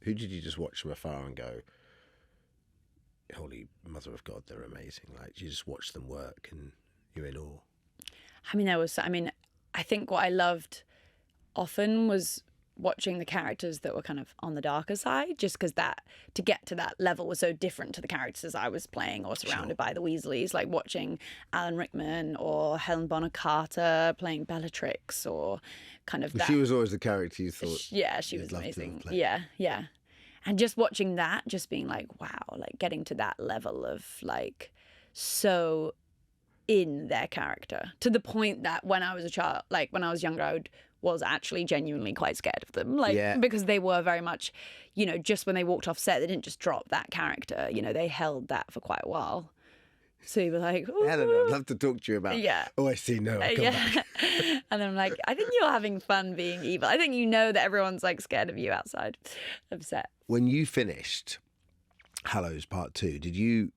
Who did you just watch from afar and go, holy mother of God, they're amazing? Like, you just watch them work and you're in awe. I think what I loved often was watching the characters that were kind of on the darker side, just because to get to that level was so different to the characters I was playing or surrounded by the Weasleys, like watching Alan Rickman or Helen Bonham Carter playing Bellatrix or kind of that. She was always the character you thought. She was amazing. Yeah. And just watching that, just being like, wow, like getting to that level of like so in their character, to the point that when I was a child, like when I was younger, I was actually genuinely quite scared of them, because they were very much, just when they walked off set, they didn't just drop that character, they held that for quite a while. So you were like, ooh. Helen, I'd love to talk to you about. Yeah. Oh, I see. No, I'll come back. And I'm like, I think you're having fun being evil. I think that everyone's like scared of you outside of set. When you finished Hallows Part 2, did you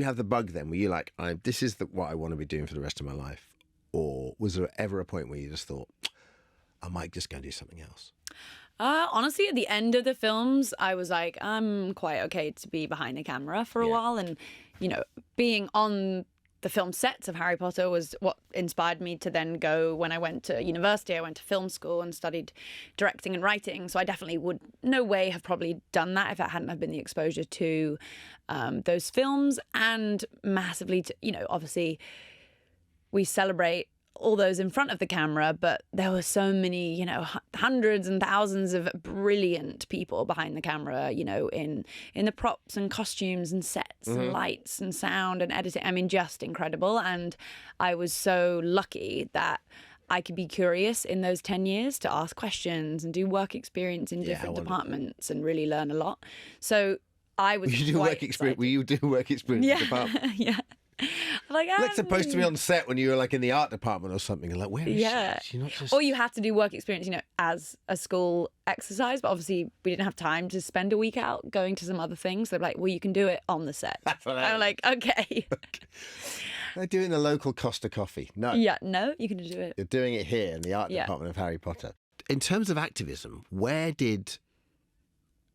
have the bug then? Were you like, this is what I want to be doing for the rest of my life? Or was there ever a point where you just thought, I might just go and do something else? Honestly, at the end of the films, I was like, I'm quite okay to be behind the camera for a while. And, being on the film sets of Harry Potter was what inspired me to then go, when I went to university, I went to film school and studied directing and writing. So I definitely would no way have probably done that if it hadn't have been the exposure to those films, and massively to, obviously we celebrate all those in front of the camera, but there were so many, hundreds and thousands of brilliant people behind the camera, in the props and costumes and sets and lights and sound and editing. I mean, just incredible. And I was so lucky that I could be curious in those 10 years to ask questions and do work experience in different departments and really learn a lot. So I was Were you doing work experience in the department? Yeah. Like, that's supposed to be on set when you were like in the art department or something. And like, where is she? She's not just... Or you have to do work experience, as a school exercise. But obviously, we didn't have time to spend a week out going to some other things. They're like, well, you can do it on the set. I'm like, okay. They're doing the local Costa coffee. No. Yeah, no, you can do it. You're doing it here in the art department of Harry Potter. In terms of activism, where did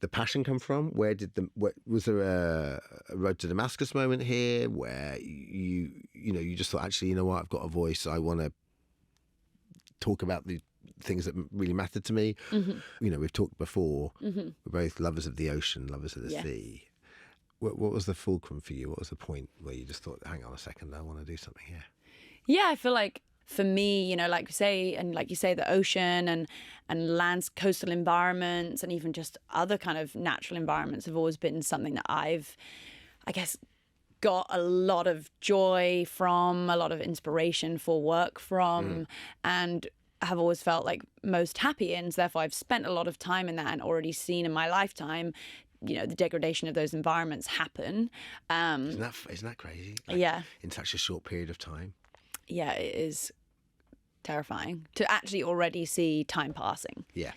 the passion come from? Was there a road to Damascus moment here where you just thought, actually, you know what, I've got a voice, I want to talk about the things that really matter to me? We've talked before, we're both lovers of the ocean, lovers of the sea. What was the fulcrum for you? What was the point where you just thought, hang on a second, I want to do something here? Yeah, I feel like for me, like you say, the ocean and lands, coastal environments, and even just other kind of natural environments have always been something that I've, I guess, got a lot of joy from, a lot of inspiration for work from, and have always felt like most happy in. So therefore, I've spent a lot of time in that and already seen in my lifetime, the degradation of those environments happen. Isn't that crazy? In such a short period of time. Yeah, it is terrifying to actually already see time passing. Yeah.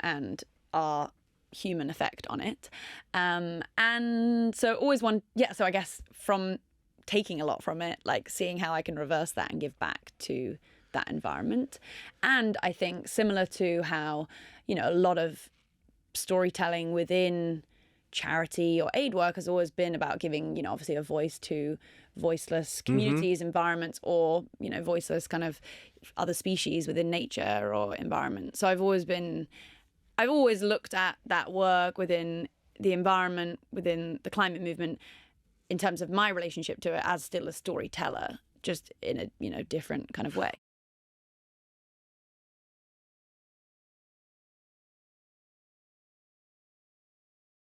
And our human effect on it. And so always so I guess from taking a lot from it, like seeing how I can reverse that and give back to that environment. And I think similar to how, a lot of storytelling within charity or aid work has always been about giving, obviously a voice to voiceless communities, environments, or, voiceless kind of other species within nature or environment. So I've always looked at that work within the environment, within the climate movement, in terms of my relationship to it as still a storyteller, just in a, different kind of way.